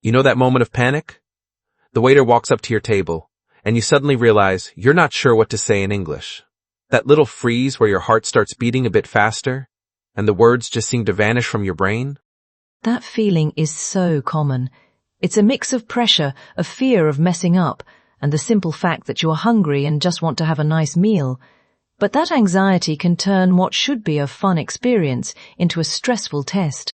You know that moment of panic? The waiter walks up to your table, and you suddenly realize you're not sure what to say in English. That little freeze where your heart starts beating a bit faster, and the words just seem to vanish from your brain? That feeling is so common. It's a mix of pressure, of fear of messing up, and the simple fact that you're hungry and just want to have a nice meal. But that anxiety can turn what should be a fun experience into a stressful test.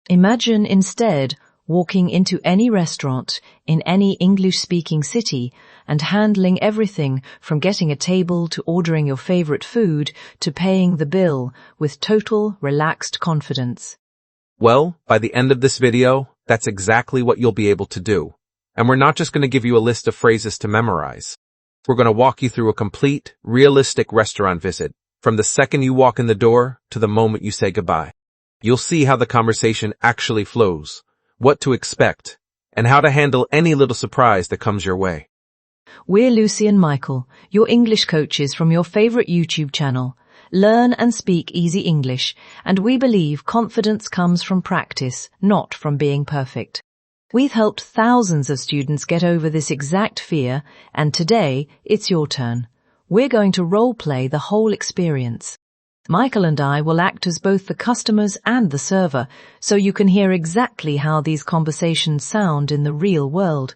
Imagine instead walking into any restaurant in any English-speaking city and handling everything from getting a table to ordering your favorite food to paying the bill with total relaxed confidence. Well, by the end of this video, that's exactly what you'll be able to do. And we're not just going to give you a list of phrases to memorize. We're going to walk you through a complete, realistic restaurant visit, from the second you walk in the door to the moment you say goodbye. You'll see how the conversation actually flows, what to expect, and how to handle any little surprise that comes your way. We're Lucy and Michael, your English coaches from your favorite YouTube channel. Learn and speak easy English, and we believe confidence comes from practice, not from being perfect. We've helped thousands of students get over this exact fear, and today it's your turn. We're going to role-play the whole experience. Michael and I will act as both the customers and the server, so you can hear exactly how these conversations sound in the real world.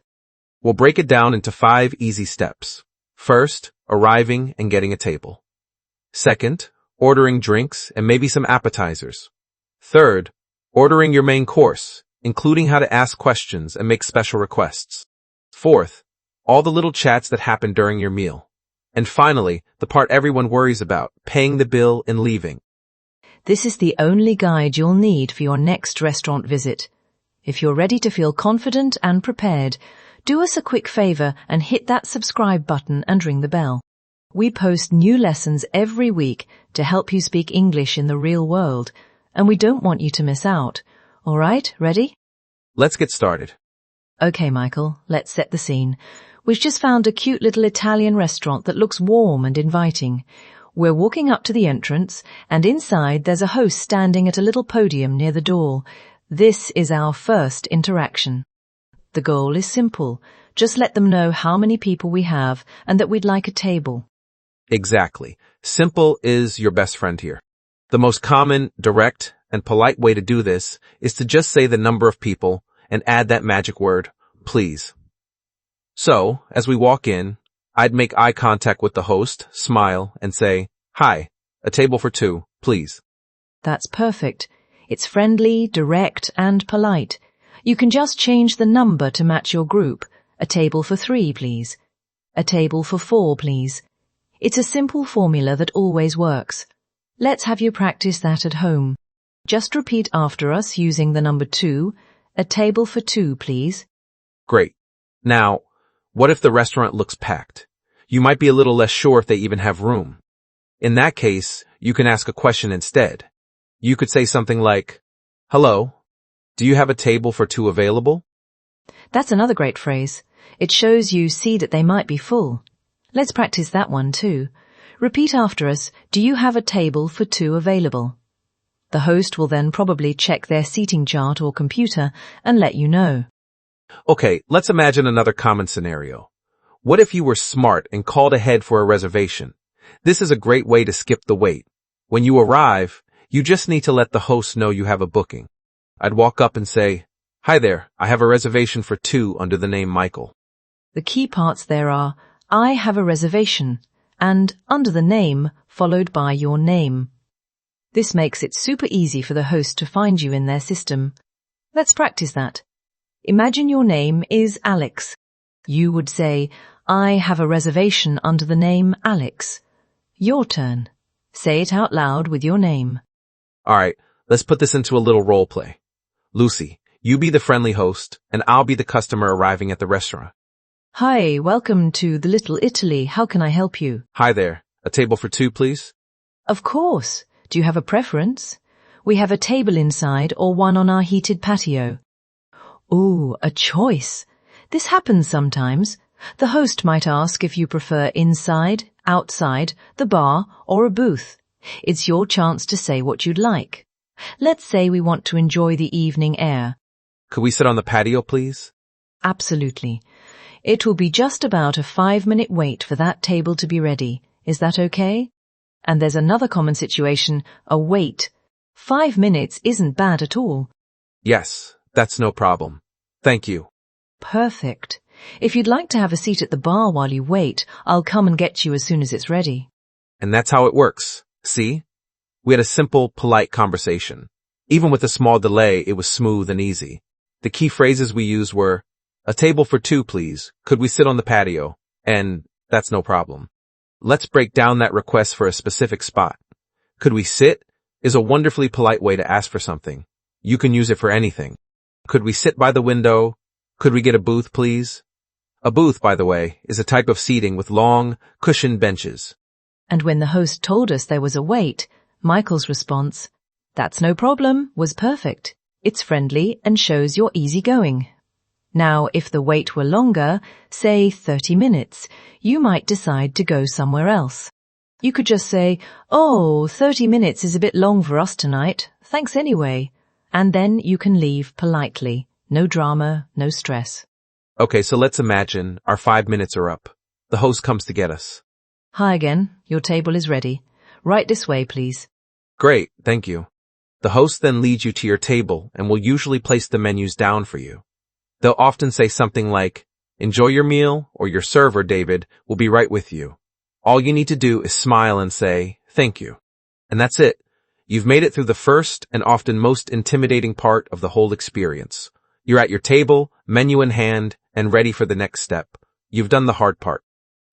We'll break it down into 5 easy steps. First, arriving and getting a table. Second, ordering drinks and maybe some appetizers. Third, ordering your main course, including how to ask questions and make special requests. Fourth, all the little chats that happen during your meal. And finally, the part everyone worries about, paying the bill and leaving. This is the only guide you'll need for your next restaurant visit. If you're ready to feel confident and prepared, do us a quick favor and hit that subscribe button and ring the bell. We post new lessons every week to help you speak English in the real world, and we don't want you to miss out. All right, ready? Let's get started. Okay, Michael, let's set the scene. We've just found a cute little Italian restaurant that looks warm and inviting. We're walking up to the entrance, and inside there's a host standing at a little podium near the door. This is our first interaction. The goal is simple. Just let them know how many people we have and that we'd like a table. Exactly. Simple is your best friend here. The most common, direct, and polite way to do this is to just say the number of people and add that magic word, please. So, as we walk in, I'd make eye contact with the host, smile, and say, "Hi, a table for 2, please." That's perfect. It's friendly, direct, and polite. You can just change the number to match your group. A table for 3, please. A table for 4, please. It's a simple formula that always works. Let's have you practice that at home. Just repeat after us using the number 2. A table for 2, please. Great. Now, what if the restaurant looks packed? You might be a little less sure if they even have room. In that case, you can ask a question instead. You could say something like, "Hello, do you have a table for 2 available?" That's another great phrase. It shows you see that they might be full. Let's practice that one too. Repeat after us, "Do you have a table for 2 available?" The host will then probably check their seating chart or computer and let you know. Okay, let's imagine another common scenario. What if you were smart and called ahead for a reservation? This is a great way to skip the wait. When you arrive, you just need to let the host know you have a booking. I'd walk up and say, "Hi there, I have a reservation for 2 under the name Michael." The key parts there are, "I have a reservation," and "under the name," followed by your name. This makes it super easy for the host to find you in their system. Let's practice that. Imagine your name is Alex. You would say, "I have a reservation under the name Alex." Your turn. Say it out loud with your name. All right, let's put this into a little role play. Lucy, you be the friendly host, and I'll be the customer arriving at the restaurant. Hi, welcome to the Little Italy. How can I help you? Hi there, a table for 2, please? Of course. Do you have a preference? We have a table inside or one on our heated patio. Ooh, a choice. This happens sometimes. The host might ask if you prefer inside, outside, the bar, or a booth. It's your chance to say what you'd like. Let's say we want to enjoy the evening air. Could we sit on the patio, please? Absolutely. It will be just about a 5-minute wait for that table to be ready. Is that okay? And there's another common situation, a wait. 5 minutes isn't bad at all. Yes, that's no problem. Thank you. Perfect. If you'd like to have a seat at the bar while you wait, I'll come and get you as soon as it's ready. And that's how it works. See? We had a simple, polite conversation. Even with a small delay, it was smooth and easy. The key phrases we used were, "A table for two, please. Could we sit on the patio?" And, "That's no problem." Let's break down that request for a specific spot. "Could we sit?" is a wonderfully polite way to ask for something. You can use it for anything. "Could we sit by the window?" "Could we get a booth, please?" A booth, by the way, is a type of seating with long, cushioned benches. And when the host told us there was a wait, Michael's response, "That's no problem," was perfect. It's friendly and shows you're easygoing. Now, if the wait were longer, say 30 minutes, you might decide to go somewhere else. You could just say, "Oh, 30 minutes is a bit long for us tonight. Thanks anyway." And then you can leave politely. No drama, no stress. Okay, so let's imagine our 5 minutes are up. The host comes to get us. Hi again. Your table is ready. Right this way, please. Great, thank you. The host then leads you to your table and will usually place the menus down for you. They'll often say something like, "Enjoy your meal," or "Your server, David, will be right with you." All you need to do is smile and say, "Thank you." And that's it. You've made it through the first and often most intimidating part of the whole experience. You're at your table, menu in hand, and ready for the next step. You've done the hard part.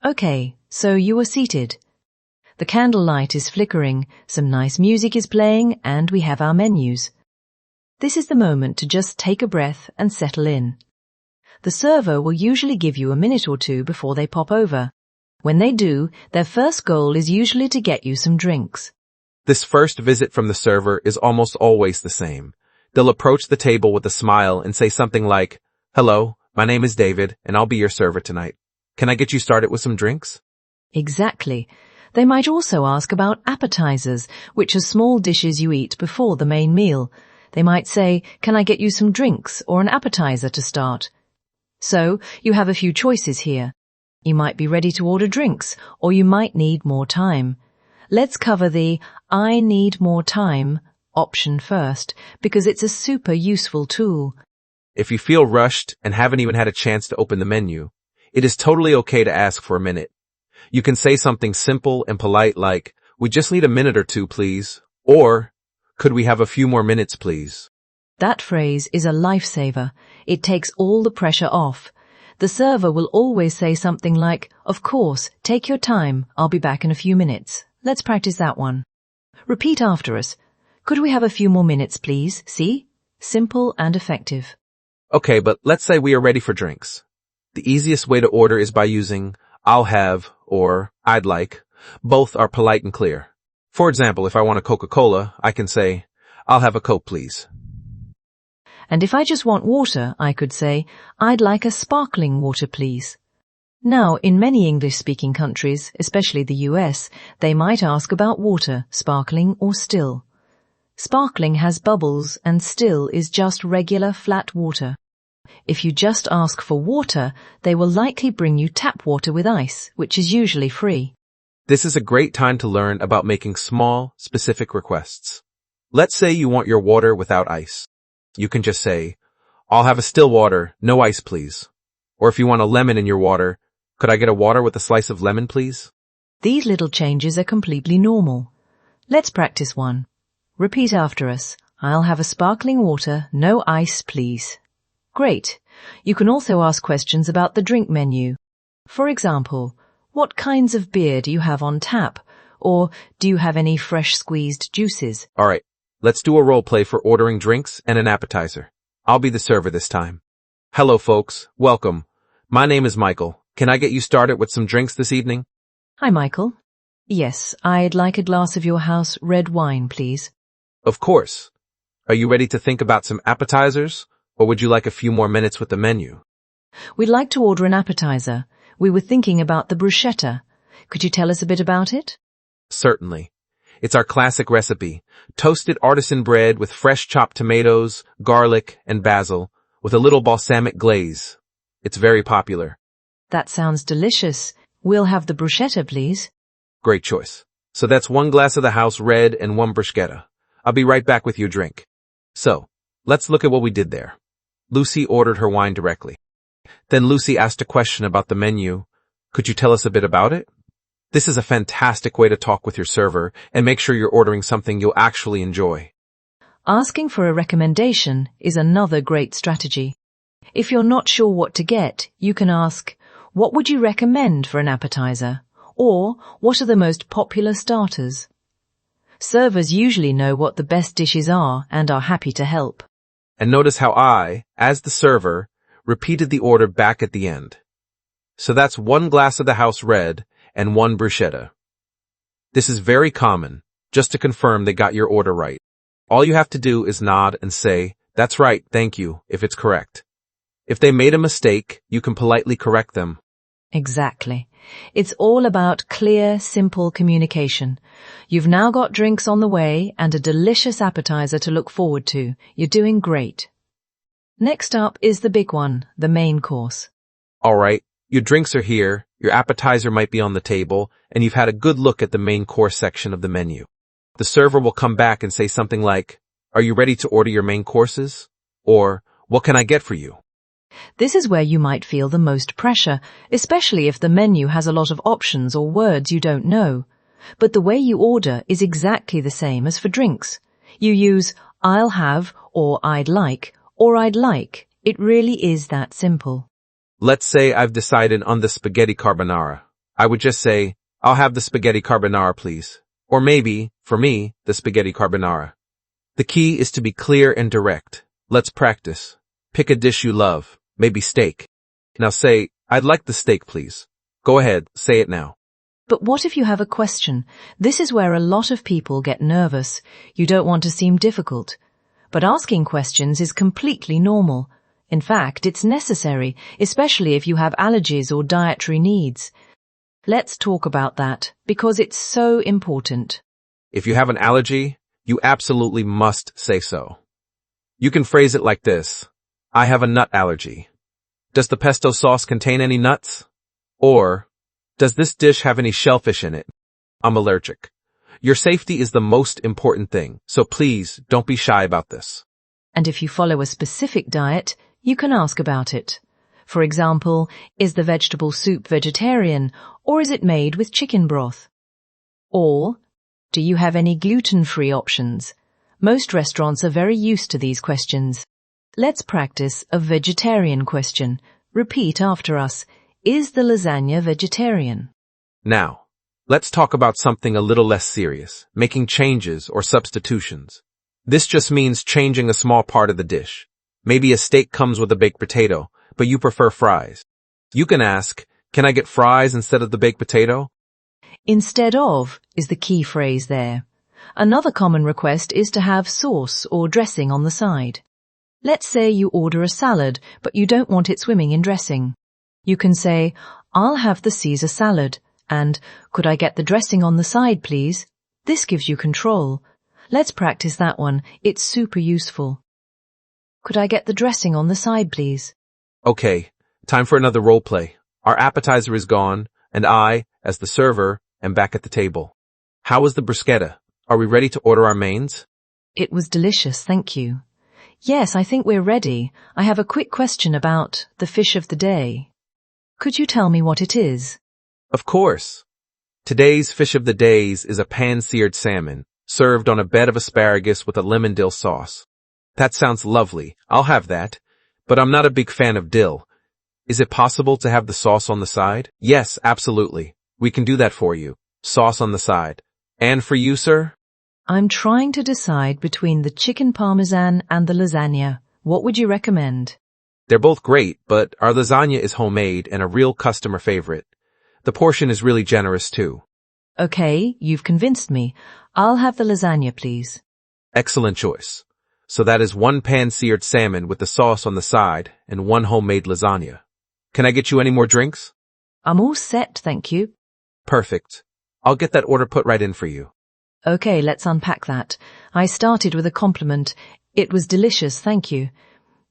Okay, so you are seated. The candlelight is flickering, some nice music is playing, and we have our menus. This is the moment to just take a breath and settle in. The server will usually give you a minute or two before they pop over. When they do, their first goal is usually to get you some drinks. This first visit from the server is almost always the same. They'll approach the table with a smile and say something like, "Hello, my name is David, and I'll be your server tonight. Can I get you started with some drinks?" Exactly. They might also ask about appetizers, which are small dishes you eat before the main meal. They might say, "Can I get you some drinks or an appetizer to start?" So, you have a few choices here. You might be ready to order drinks, or you might need more time. Let's cover the "I need more time" option first, because it's a super useful tool. If you feel rushed and haven't even had a chance to open the menu, it is totally okay to ask for a minute. You can say something simple and polite like, "We just need a minute or two, please," or, "Could we have a few more minutes, please?" That phrase is a lifesaver. It takes all the pressure off. The server will always say something like, "Of course, take your time. I'll be back in a few minutes." Let's practice that one. Repeat after us. "Could we have a few more minutes, please?" See? Simple and effective. Okay, but let's say we are ready for drinks. The easiest way to order is by using "I'll have" or "I'd like." Both are polite and clear. For example, if I want a Coca-Cola, I can say, "I'll have a Coke, please." And if I just want water, I could say, "I'd like a sparkling water, please." Now, in many English-speaking countries, especially the US, they might ask about water, sparkling or still. Sparkling has bubbles and still is just regular flat water. If you just ask for water, they will likely bring you tap water with ice, which is usually free. This is a great time to learn about making small, specific requests. Let's say you want your water without ice. You can just say, "I'll have a still water, no ice, please." Or if you want a lemon in your water, "Could I get a water with a slice of lemon, please?" These little changes are completely normal. Let's practice one. Repeat after us. "I'll have a sparkling water, no ice, please." Great. You can also ask questions about the drink menu. For example, "What kinds of beer do you have on tap?" Or, "Do you have any fresh squeezed juices?" All right, let's do a role play for ordering drinks and an appetizer. I'll be the server this time. "Hello, folks. Welcome. My name is Michael. Can I get you started with some drinks this evening?" Hi, Michael. "Yes, I'd like a glass of your house red wine, please." "Of course. Are you ready to think about some appetizers, or would you like a few more minutes with the menu?" We'd like to order an appetizer. We were thinking about the bruschetta. Could you tell us a bit about it? Certainly. It's our classic recipe, toasted artisan bread with fresh chopped tomatoes, garlic, and basil, with a little balsamic glaze. It's very popular. That sounds delicious. We'll have the bruschetta, please. Great choice. So that's 1 glass of the house red and 1 bruschetta. I'll be right back with your drink. So, let's look at what we did there. Lucy ordered her wine directly. Then Lucy asked a question about the menu. Could you tell us a bit about it? This is a fantastic way to talk with your server and make sure you're ordering something you'll actually enjoy. Asking for a recommendation is another great strategy. If you're not sure what to get, you can ask, what would you recommend for an appetizer? Or, what are the most popular starters? Servers usually know what the best dishes are and are happy to help. And notice how I, as the server, repeated the order back at the end. So that's 1 glass of the house red and 1 bruschetta. This is very common, just to confirm they got your order right. All you have to do is nod and say, that's right, thank you, if it's correct. If they made a mistake, you can politely correct them. Exactly. It's all about clear, simple communication. You've now got drinks on the way and a delicious appetizer to look forward to. You're doing great. Next up is the big one, the main course. All right, your drinks are here, your appetizer might be on the table, and you've had a good look at the main course section of the menu. The server will come back and say something like, are you ready to order your main courses? Or, what can I get for you? This is where you might feel the most pressure, especially if the menu has a lot of options or words you don't know. But the way you order is exactly the same as for drinks. You use I'll have or I'd like or I'd like. It really is that simple. Let's say I've decided on the spaghetti carbonara. I would just say, I'll have the spaghetti carbonara, please. Or maybe, for me, the spaghetti carbonara. The key is to be clear and direct. Let's practice. Pick a dish you love, maybe steak. Now say, I'd like the steak, please. Go ahead, say it now. But what if you have a question? This is where a lot of people get nervous. You don't want to seem difficult. But asking questions is completely normal. In fact, it's necessary, especially if you have allergies or dietary needs. Let's talk about that, because it's so important. If you have an allergy, you absolutely must say so. You can phrase it like this. I have a nut allergy. Does the pesto sauce contain any nuts? Or, does this dish have any shellfish in it? I'm allergic. Your safety is the most important thing, so please don't be shy about this. And if you follow a specific diet, you can ask about it. For example, is the vegetable soup vegetarian, or is it made with chicken broth? Or, do you have any gluten-free options? Most restaurants are very used to these questions. Let's practice a vegetarian question. Repeat after us. Is the lasagna vegetarian? Now, let's talk about something a little less serious, making changes or substitutions. This just means changing a small part of the dish. Maybe a steak comes with a baked potato, but you prefer fries. You can ask, can I get fries instead of the baked potato? Instead of is the key phrase there. Another common request is to have sauce or dressing on the side. Let's say you order a salad, but you don't want it swimming in dressing. You can say, I'll have the Caesar salad, and could I get the dressing on the side, please? This gives you control. Let's practice that one. It's super useful. Could I get the dressing on the side, please? Okay, time for another role play. Our appetizer is gone, and I, as the server, am back at the table. How was the bruschetta? Are we ready to order our mains? It was delicious, thank you. Yes, I think we're ready. I have a quick question about the fish of the day. Could you tell me what it is? Of course. Today's fish of the days is a pan-seared salmon, served on a bed of asparagus with a lemon dill sauce. That sounds lovely. I'll have that. But I'm not a big fan of dill. Is it possible to have the sauce on the side? Yes, absolutely. We can do that for you. Sauce on the side. And for you, sir? I'm trying to decide between the chicken parmesan and the lasagna. What would you recommend? They're both great, but our lasagna is homemade and a real customer favorite. The portion is really generous too. Okay, you've convinced me. I'll have the lasagna, please. Excellent choice. So that is 1 pan-seared salmon with the sauce on the side and 1 homemade lasagna. Can I get you any more drinks? I'm all set, thank you. Perfect. I'll get that order put right in for you. Okay, let's unpack that. I started with a compliment. It was delicious, thank you.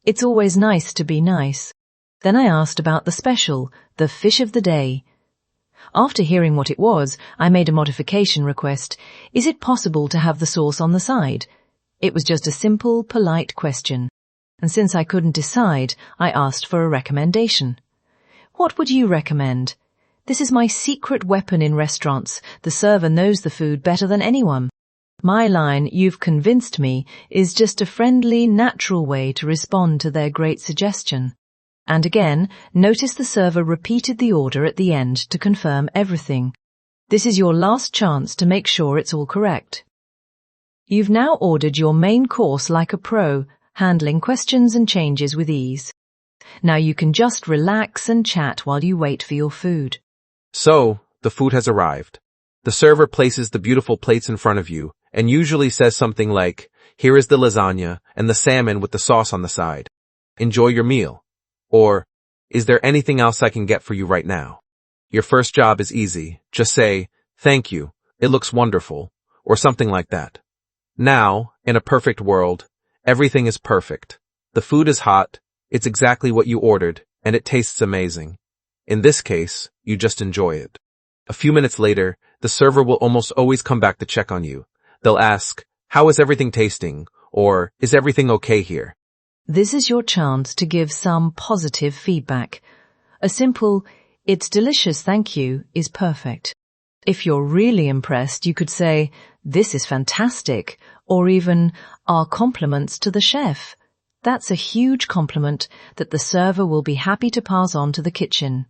It's always nice to be nice. Then I asked about the special, the fish of the day. After hearing what it was, I made a modification request. Is it possible to have the sauce on the side? It was just a simple, polite question. And since I couldn't decide, I asked for a recommendation. What would you recommend? This is my secret weapon in restaurants. The server knows the food better than anyone. My line, "You've convinced me," is just a friendly, natural way to respond to their great suggestion. And again, notice the server repeated the order at the end to confirm everything. This is your last chance to make sure it's all correct. You've now ordered your main course like a pro, handling questions and changes with ease. Now you can just relax and chat while you wait for your food. So, the food has arrived. The server places the beautiful plates in front of you and usually says something like, "Here is the lasagna and the salmon with the sauce on the side. Enjoy your meal." Or, "Is there anything else I can get for you right now?" Your first job is easy. Just say, "Thank you, it looks wonderful," or something like that. Now, in a perfect world, everything is perfect. The food is hot, it's exactly what you ordered, and it tastes amazing. In this case, you just enjoy it. A few minutes later, the server will almost always come back to check on you. They'll ask, "How is everything tasting?" Or, "Is everything okay here?" This is your chance to give some positive feedback. A simple, "It's delicious, thank you," is perfect. If you're really impressed, you could say, "This is fantastic," or even, "Our compliments to the chef." That's a huge compliment that the server will be happy to pass on to the kitchen.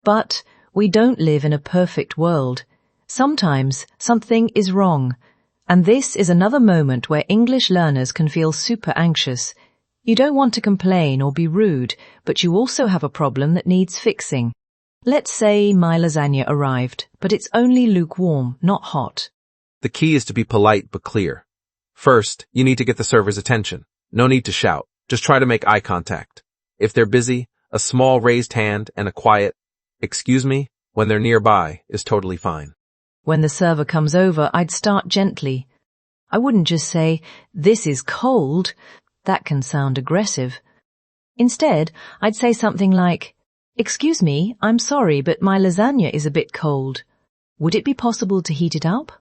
But we don't live in a perfect world. Sometimes something is wrong. And this is another moment where English learners can feel super anxious. You don't want to complain or be rude, but you also have a problem that needs fixing. Let's say my lasagna arrived, but it's only lukewarm, not hot. The key is to be polite but clear. First, you need to get the server's attention. No need to shout. Just try to make eye contact. If they're busy, a small raised hand and a quiet, "Excuse me," when they're nearby is totally fine. When the server comes over, I'd start gently. I wouldn't just say, "This is cold." That can sound aggressive. Instead, I'd say something like, "Excuse me, I'm sorry, but my lasagna is a bit cold. Would it be possible to heat it up?"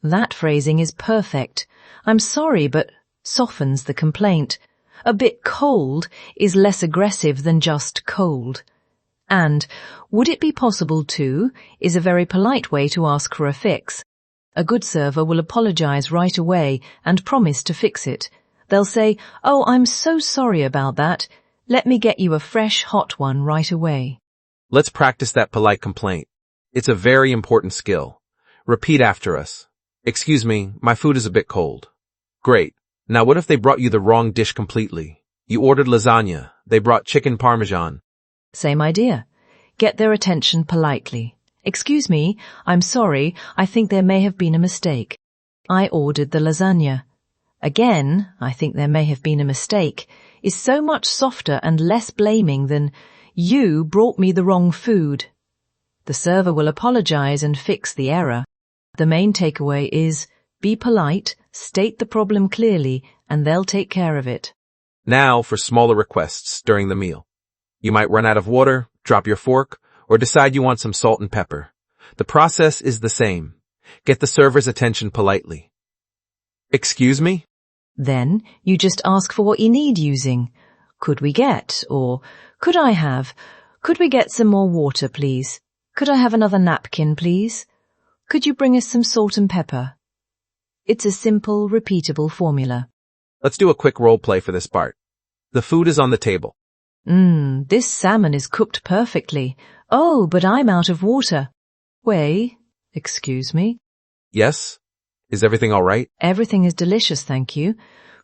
That phrasing is perfect. "I'm sorry, but" softens the complaint. A bit cold is less aggressive than just cold. And "would it be possible to" is a very polite way to ask for a fix. A good server will apologize right away and promise to fix it. They'll say, "Oh, I'm so sorry about that. Let me get you a fresh, hot one right away." Let's practice that polite complaint. It's a very important skill. Repeat after us. "Excuse me, my food is a bit cold." Great. Now what if they brought you the wrong dish completely? You ordered lasagna. They brought chicken parmesan. Same idea. Get their attention politely. "Excuse me, I'm sorry, I think there may have been a mistake. I ordered the lasagna." Again, "I think there may have been a mistake," is so much softer and less blaming than, "You brought me the wrong food." The server will apologize and fix the error. The main takeaway is, be polite, state the problem clearly, and they'll take care of it. Now for smaller requests during the meal. You might run out of water, drop your fork, or decide you want some salt and pepper. The process is the same. Get the server's attention politely. "Excuse me?" Then you just ask for what you need using. "Could we get?" or "Could I have?" "Could we get some more water, please?" "Could I have another napkin, please?" "Could you bring us some salt and pepper?" It's a simple, repeatable formula. Let's do a quick role play for this part. The food is on the table. This salmon is cooked perfectly. Oh, but I'm out of water." "Wait, excuse me?" "Yes? Is everything all right?" "Everything is delicious, thank you.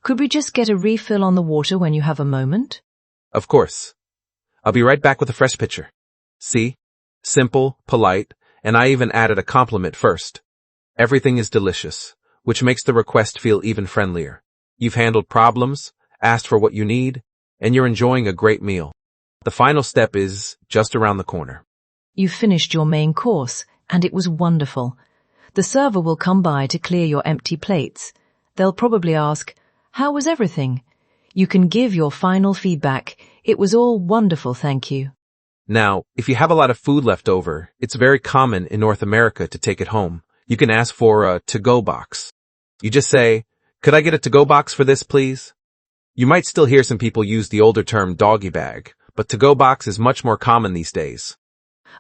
Could we just get a refill on the water when you have a moment?" "Of course. I'll be right back with a fresh pitcher." See? Simple, polite, and I even added a compliment first. Everything is delicious, which makes the request feel even friendlier. You've handled problems, asked for what you need, and you're enjoying a great meal. The final step is just around the corner. You've finished your main course, and it was wonderful. The server will come by to clear your empty plates. They'll probably ask, "How was everything?" You can give your final feedback. It was all wonderful, thank you. Now, if you have a lot of food left over, it's very common in North America to take it home. You can ask for a to-go box. You just say, "Could I get a to-go box for this, please?" You might still hear some people use the older term doggy bag, but to-go box is much more common these days.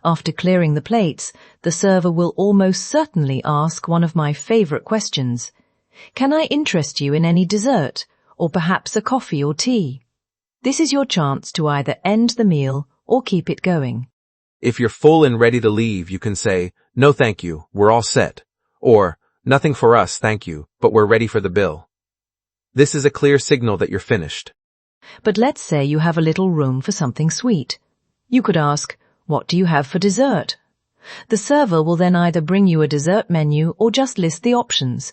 After clearing the plates, the server will almost certainly ask one of my favorite questions. Can I interest you in any dessert, or perhaps a coffee or tea? This is your chance to either end the meal or keep it going. If you're full and ready to leave, you can say, "No thank you, we're all set," or "Nothing for us, thank you, but we're ready for the bill." This is a clear signal that you're finished. But let's say you have a little room for something sweet. You could ask, "What do you have for dessert?" The server will then either bring you a dessert menu or just list the options.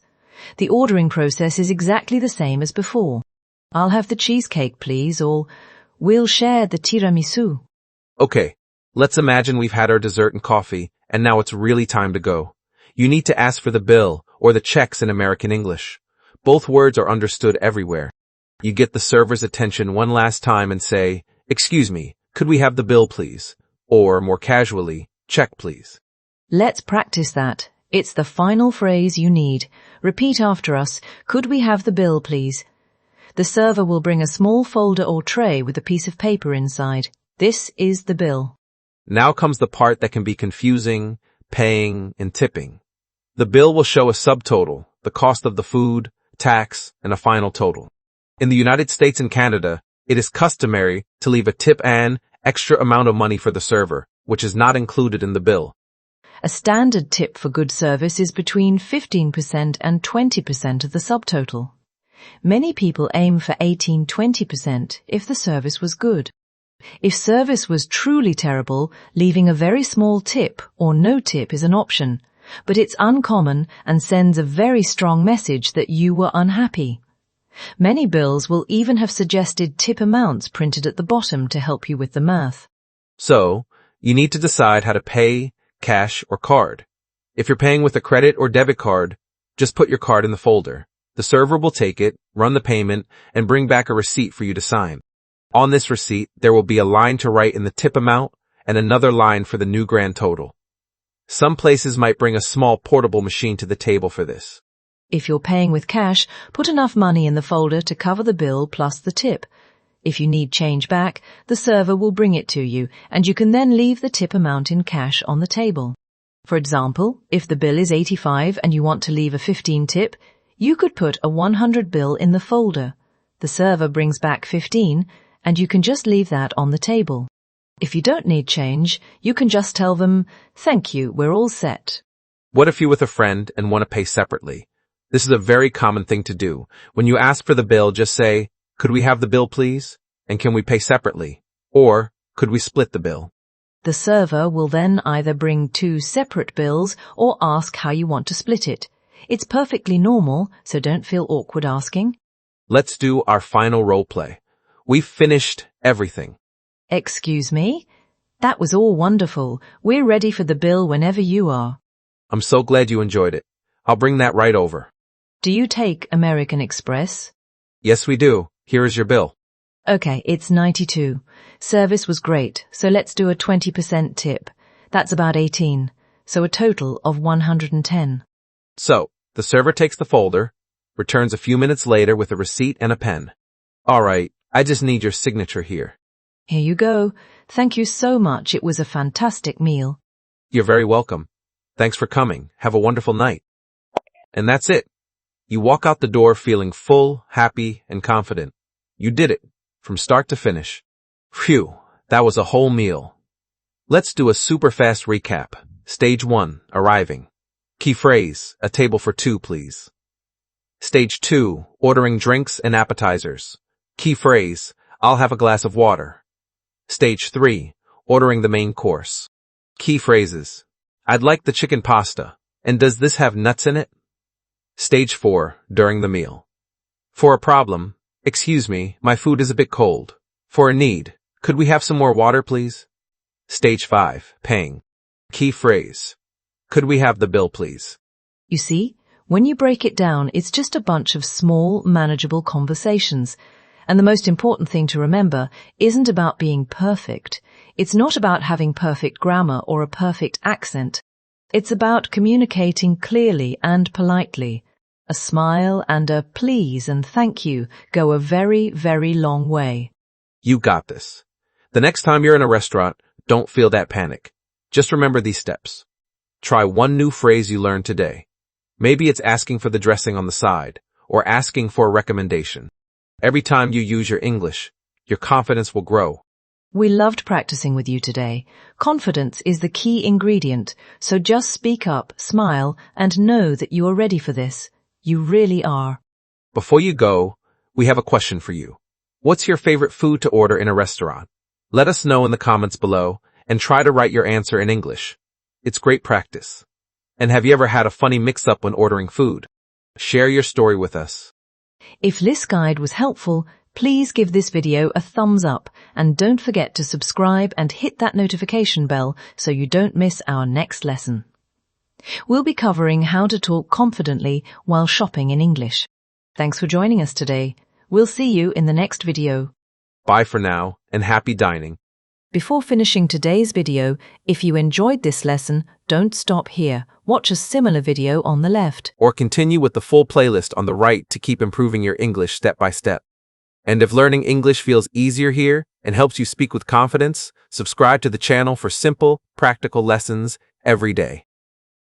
The ordering process is exactly the same as before. "I'll have the cheesecake, please," or "We'll share the tiramisu." Okay, let's imagine we've had our dessert and coffee, and now it's really time to go. You need to ask for the bill, or the checks in American English. Both words are understood everywhere. You get the server's attention one last time and say, "Excuse me, could we have the bill, please?" Or, more casually, "Check, please." Let's practice that. It's the final phrase you need. Repeat after us. "Could we have the bill, please?" The server will bring a small folder or tray with a piece of paper inside. This is the bill. Now comes the part that can be confusing: paying and tipping. The bill will show a subtotal, the cost of the food, tax, and a final total. In the United States and Canada, it is customary to leave a tip and extra amount of money for the server, which is not included in the bill. A standard tip for good service is between 15% and 20% of the subtotal. Many people aim for 18-20% if the service was good. If service was truly terrible, leaving a very small tip or no tip is an option, but it's uncommon and sends a very strong message that you were unhappy. Many bills will even have suggested tip amounts printed at the bottom to help you with the math. So, you need to decide how to pay, cash, or card. If you're paying with a credit or debit card, just put your card in the folder. The server will take it, run the payment, and bring back a receipt for you to sign. On this receipt, there will be a line to write in the tip amount and another line for the new grand total. Some places might bring a small portable machine to the table for this. If you're paying with cash, put enough money in the folder to cover the bill plus the tip. If you need change back, the server will bring it to you, and you can then leave the tip amount in cash on the table. For example, if the bill is 85 and you want to leave a 15 tip, you could put a 100 bill in the folder. The server brings back 15, and you can just leave that on the table. If you don't need change, you can just tell them, "Thank you, we're all set." What if you're with a friend and want to pay separately? This is a very common thing to do. When you ask for the bill, just say, "Could we have the bill, please? And can we pay separately?" Or, "Could we split the bill?" The server will then either bring 2 separate bills or ask how you want to split it. It's perfectly normal, so don't feel awkward asking. Let's do our final role play. We've finished everything. "Excuse me? That was all wonderful. We're ready for the bill whenever you are." I'm so glad you enjoyed it. I'll bring that right over. Do you take American Express? Yes, we do. Here is your bill. Okay, it's 92. Service was great, so let's do a 20% tip. That's about 18, so a total of 110. So, the server takes the folder, returns a few minutes later with a receipt and a pen. All right, I just need your signature here. Here you go. Thank you so much. It was a fantastic meal. You're very welcome. Thanks for coming. Have a wonderful night. And that's it. You walk out the door feeling full, happy, and confident. You did it, from start to finish. Phew, that was a whole meal. Let's do a super fast recap. Stage 1, arriving. Key phrase, a table for 2, please. Stage 2, ordering drinks and appetizers. Key phrase, I'll have a glass of water. Stage 3, ordering the main course. Key phrases, I'd like the chicken pasta, and does this have nuts in it? Stage 4, during the meal. For a problem, excuse me, my food is a bit cold. For a need, could we have some more water, please? Stage 5, paying. Key phrase, could we have the bill, please? You see, when you break it down, it's just a bunch of small, manageable conversations. And the most important thing to remember isn't about being perfect. It's not about having perfect grammar or a perfect accent. It's about communicating clearly and politely. A smile and a please and thank you go a very, very long way. You got this. The next time you're in a restaurant, don't feel that panic. Just remember these steps. Try one new phrase you learned today. Maybe it's asking for the dressing on the side, or asking for a recommendation. Every time you use your English, your confidence will grow. We loved practicing with you today. Confidence is the key ingredient, so just speak up, smile, and know that you are ready for this. You really are. Before you go, we have a question for you. What's your favorite food to order in a restaurant? Let us know in the comments below, and try to write your answer in English. It's great practice. And have you ever had a funny mix-up when ordering food? Share your story with us. If this guide was helpful, please give this video a thumbs up and don't forget to subscribe and hit that notification bell so you don't miss our next lesson. We'll be covering how to talk confidently while shopping in English. Thanks for joining us today. We'll see you in the next video. Bye for now, and happy dining. Before finishing today's video, if you enjoyed this lesson, don't stop here. Watch a similar video on the left. Or continue with the full playlist on the right to keep improving your English step by step. And if learning English feels easier here and helps you speak with confidence, subscribe to the channel for simple, practical lessons every day.